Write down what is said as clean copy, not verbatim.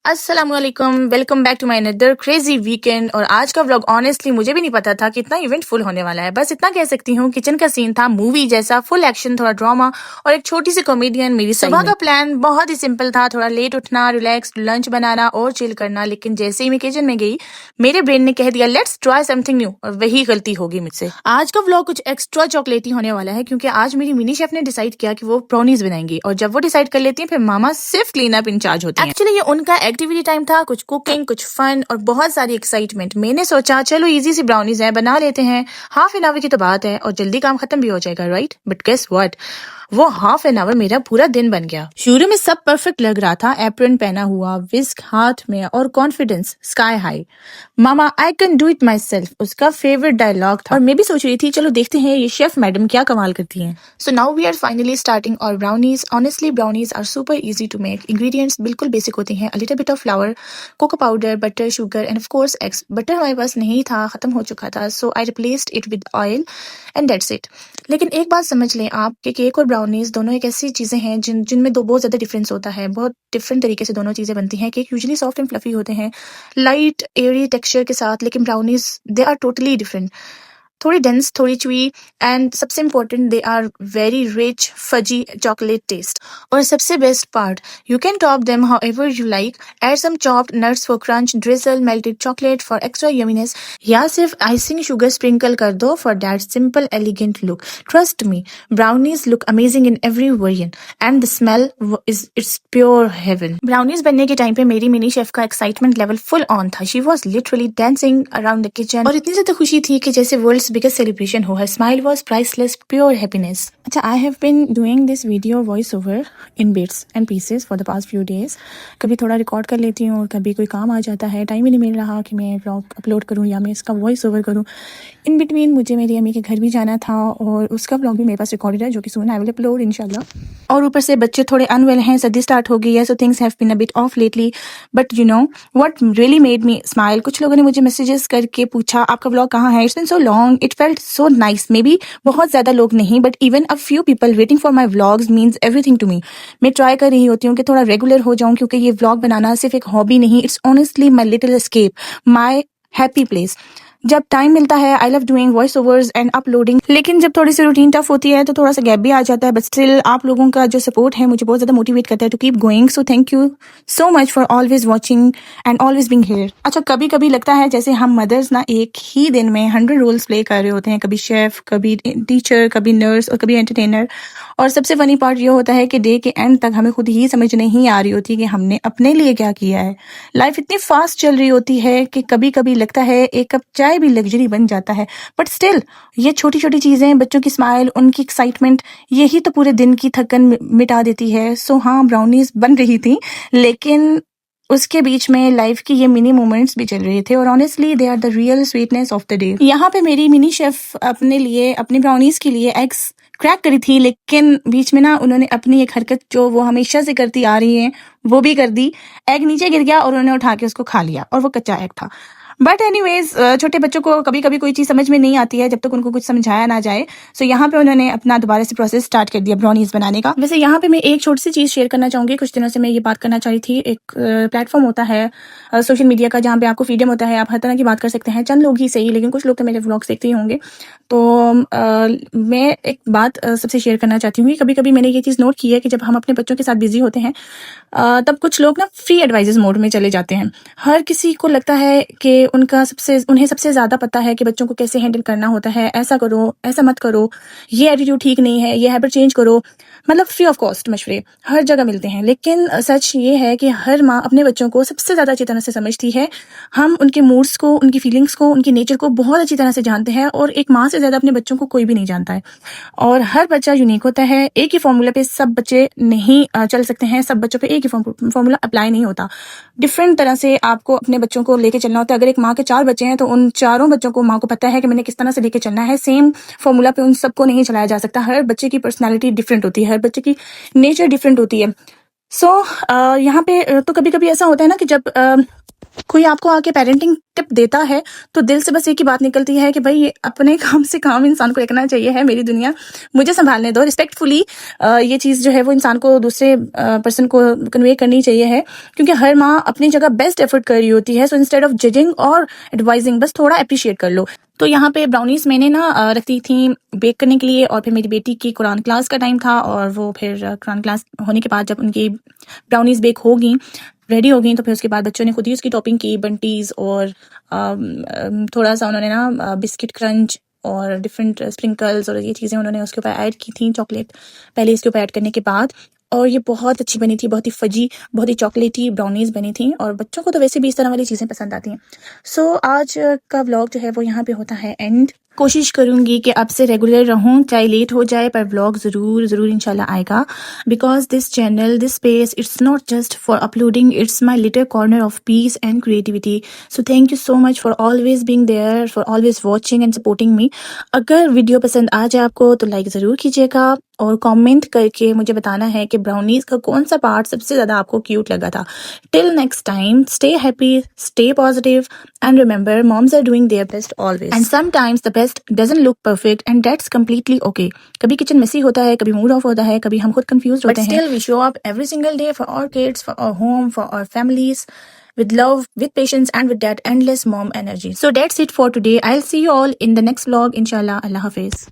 अस्सलामुअलैकुम, welcome back to my another crazy weekend. और आज का व्लॉग ऑनेस्टली मुझे भी नहीं पता था कि इतना इवेंटफुल होने वाला है। बस इतना कह सकती हूँ, किचन का सीन था मूवी जैसा, फुल एक्शन, थोड़ा ड्रामा और एक छोटी सी कॉमेडियन मेरी सुबह का प्लान बहुत ही सिंपल था, थोड़ा लेट उठना, रिलैक्स लंच बनाना और चिल करना। लेकिन जैसे ही मैं किचन में गई, मेरे ब्रेन ने कह दिया लेट्स ट्राई समथिंग न्यू, और वही गलती होगी मुझसे। आज का व्लॉग कुछ एक्स्ट्रा चॉकलेटी होने वाला है, क्योंकि आज मेरी मिनी शेफ ने डिसाइड किया कि वो ब्राउनीज बनाएंगी, और जब वो डिसाइड कर लेती हैं फिर मामा सिर्फ क्लीन अप इंचार्ज होती हैं। एक्चुअली ये उनका एक्टिविटी टाइम था, कुछ कुकिंग, कुछ फन और बहुत सारी एक्साइटमेंट। मैंने सोचा चलो इजी सी ब्राउनीज है, बना लेते हैं। हाफ एन आवर की तो बात है और जल्दी काम खत्म भी हो जाएगा, राइट? बट गेस व्हाट, वो हाफ एन आवर मेरा पूरा दिन बन गया। शुरू में सब परफेक्ट लग रहा था, एप्रन पहना हुआ, विस्क हाथ में और confidence sky high. Mama I can do it my self, उसका फेवरेट डायलॉग था। और मैं भी सोच रही थी चलो देखते हैं ये शेफ मैडम क्या कमाल करती हैं। So now we are finally starting our brownies. Honestly brownies are super easy to make. Ingredients बिल्कुल बेसिक होते हैं, a little bit of flour, cocoa powder, butter, sugar and of course eggs. Butter हमारे पास नहीं था, खत्म हो चुका था, so I replaced it with oil and that's it. लेकिन एक बात समझ लें आप कि केक और ब्राउनीज दोनों एक ऐसी चीजें हैं जिनमें दो बहुत ज्यादा डिफरेंस होता है। बहुत डिफरेंट तरीके से दोनों चीजें बनती हैं। Cake usually soft and fluffy होते हैं, लाइट एयरी टेक्सचर के साथ, लेकिन brownies they are totally different, थोड़ी डेंस, थोड़ी च्यूई एंड सबसे important they are very rich fudgy chocolate taste. और सबसे best part, you can top them however you like, add some chopped nuts for crunch, drizzle melted chocolate for extra yumminess, या सिर्फ icing sugar sprinkle कर दो for that simple elegant look. Trust me, brownies look amazing in every variant and the smell is it's pure heaven. Brownies बनने के time पे मेरी mini chef का excitement level full on था। She was literally dancing around the kitchen, और इतनी ज्यादा खुशी थी कि जैसे वर्ल्ड्स biggest celebration हो। Her smile was priceless, pure happiness. अच्छा, I have been doing this video voice over in bits and pieces for the past few days. कभी थोड़ा रिकॉर्ड कर लेती हूँ और कभी कोई काम आ जाता है, टाइम ही नहीं मिल रहा कि मैं व्लॉग अपलोड करूँ या मैं इसका वॉइस ओवर करूँ। इन बिटवीन मुझे मेरी अम्मी के घर भी जाना था और उसका व्लॉग भी मेरे पास रिकॉर्डेड है, जो कि सून आई विल अपलोड इंशाल्लाह। और ऊपर से बच्चे थोड़े अनवेल हैं, सर्दी स्टार्ट हो गई है, so things have been a bit off lately. But you know what really made me smile, कुछ लोगों ने मुझे मैसेजेस करके पूछा आपका व्लॉग कहाँ है, it's been so long, it felt so nice. Maybe बहुत ज्यादा लोग नहीं, but even a few people waiting for my vlogs means everything to me. मैं ट्राई कर रही होती हूँ कि थोड़ा रेगुलर हो जाऊँ, क्योंकि ये व्लॉग बनाना सिर्फ एक हॉबी नहीं, it's honestly my little escape, my happy place. जब टाइम मिलता है I love doing voice overs and uploading, लेकिन जब थोड़ी सी रूटीन टफ होती है तो थोड़ा सा गैप भी आ जाता है। बट स्टिल आप लोगों का जो सपोर्ट है मुझे बहुत ज्यादा मोटिवेट करता है to keep going, so thank you so much for always watching and always being here. अच्छा, कभी कभी लगता है जैसे हम मदर्स ना एक ही दिन में 100 रोल्स प्ले कर रहे होते हैं, कभी शेफ, कभी टीचर, कभी नर्स और कभी एंटरटेनर। और सबसे फनी पार्ट ये होता है कि डे के एंड तक हमें खुद ही समझ नहीं आ रही होती कि हमने अपने लिए क्या किया है। लाइफ इतनी फास्ट चल रही होती है कि कभी कभी लगता है एक कप चाय भी लग्जरी बन जाता है। बट स्टिल ये छोटी छोटी चीजें, बच्चों की स्माइल, उनकी एक्साइटमेंट, यही तो पूरे दिन की थकन मिटा देती है। सो हाँ, ब्राउनीज बन रही थी, लेकिन उसके बीच में लाइफ की ये मिनी मोमेंट्स भी चल रहे थे, और honestly they are the real sweetness of the day. यहाँ पे मेरी मिनी शेफ अपने लिए, अपनी ब्राउनीज के लिए एग्स क्रैक करी थी, लेकिन बीच में ना उन्होंने अपनी एक हरकत जो वो हमेशा से करती आ रही है वो भी कर दी। एग नीचे गिर गया और उन्होंने उठा के उसको खा लिया, और वो कच्चा एग था। बट एनीवेज, छोटे बच्चों को कभी कभी कोई चीज समझ में नहीं आती है जब तक उनको कुछ समझाया ना जाए। सो यहाँ पे उन्होंने अपना दोबारा से प्रोसेस स्टार्ट कर दिया ब्राउनीज बनाने का। वैसे यहाँ पे मैं एक छोटी सी चीज शेयर करना चाहूंगी। कुछ दिनों से मैं ये बात करना चाह रही थी, एक प्लेटफॉर्म होता है सोशल मीडिया का जहाँ पे आपको फ्रीडम होता है, आप हर तरह की बात कर सकते हैं। चंद लोग ही सही, लेकिन कुछ लोग तो मेरे व्लॉग्स देखते ही होंगे। तो मैं एक बात सबसे शेयर करना चाहती हूँ। कभी कभी मैंने ये चीज़ नोट की है कि जब हम अपने बच्चों के साथ बिजी होते हैं तब कुछ लोग ना फ्री एडवाइजेस मोड में चले जाते हैं। हर किसी को लगता है कि उन्हें सबसे ज़्यादा पता है कि बच्चों को कैसे हैंडल करना होता है। ऐसा करो, ऐसा मत करो, ये एटीट्यूड ठीक नहीं है, ये हैबिट चेंज करो। मतलब फ्री ऑफ कॉस्ट मशवरे हर जगह मिलते हैं। लेकिन सच ये है कि हर माँ अपने बच्चों को सबसे ज़्यादा अच्छी तरह से समझती है। हम उनके मूड्स को, उनकी फीलिंग्स को, उनकी नेचर को बहुत अच्छी तरह से जानते हैं, और एक माँ से ज़्यादा अपने बच्चों को कोई भी नहीं जानता है। और हर बच्चा यूनिक होता है, एक ही फॉर्मूला पे सब बच्चे नहीं चल सकते हैं, सब बच्चों पे एक ही फॉर्मूला अप्लाई नहीं होता। डिफरेंट तरह से आपको अपने बच्चों को लेके चलना होता है। अगर एक माँ के 4 बच्चे हैं तो उन चारों बच्चों को माँ को पता है कि मैंने किस तरह से लेके चलना है। सेम फॉर्मूला पे उन सबको नहीं चलाया जा सकता। हर बच्चे की पर्सनैलिटी डिफरेंट होती है, हर बच्चे की नेचर डिफरेंट होती है। सो यहाँ पे तो कभी कभी ऐसा होता है ना कि जब कोई आपको आके पेरेंटिंग टिप देता है तो दिल से बस एक ही बात निकलती है कि भाई ये अपने काम से काम इंसान को रखना चाहिए है, मेरी दुनिया मुझे संभालने दो। रिस्पेक्टफुली ये चीज़ जो है वो इंसान को दूसरे पर्सन को कन्वे करनी चाहिए है, क्योंकि हर माँ अपनी जगह बेस्ट एफर्ट कर रही होती है। सो इंस्टेड ऑफ जजिंग और एडवाइजिंग बस थोड़ा अप्रिशिएट कर लो। तो यहाँ पे ब्राउनीज मैंने ना रखी थी बेक करने के लिए, और फिर मेरी बेटी की कुरान क्लास का टाइम था, और वो फिर कुरान क्लास होने के बाद जब उनकी ब्राउनीज बेक हो गई, रेडी हो गई, तो फिर उसके बाद बच्चों ने खुद ही उसकी टॉपिंग की, बंटीज और थोड़ा सा उन्होंने ना बिस्किट क्रंच और डिफरेंट स्प्रिंकल्स और ये चीज़ें उन्होंने उसके ऊपर ऐड की थी, चॉकलेट पहले इसके ऊपर ऐड करने के बाद। और ये बहुत अच्छी बनी थी, बहुत ही फजी, बहुत ही चॉकलेटी ब्राउनीज बनी थी, और बच्चों को तो वैसे भी इस तरह वाली चीज़ें पसंद आती हैं। सो आज का व्लॉग जो है वो यहाँ पे होता है एंड। कोशिश करूंगी कि अब से रेगुलर रहूं, चाहे लेट हो जाए, पर व्लॉग ज़रूर इंशाल्लाह आएगा, because this channel, this space, it's not just for uploading, it's my little corner of peace and creativity. So thank you so much for always being there, for always watching and supporting me. अगर video पसंद आ जाए आपको तो like ज़रूर कीजिएगा, और comment करके मुझे बताना है कि ब्राउनीज का कौन सा पार्ट सबसे ज़्यादा आपको क्यूट लगा था। Till next time, stay happy, stay positive, and remember, moms are doing their best always, and sometimes the best doesn't look perfect, and that's completely okay. कभी किचन मेसी होता है, कभी मूड ऑफ होता है, कभी हम खुद कंफ्यूज होते हैं, but still we show up every single day for our kids, for our home, for our families, with love, with patience, and with that endless mom energy. So that's it for today. I'll see you all in the next vlog, inshallah. Allah Hafiz.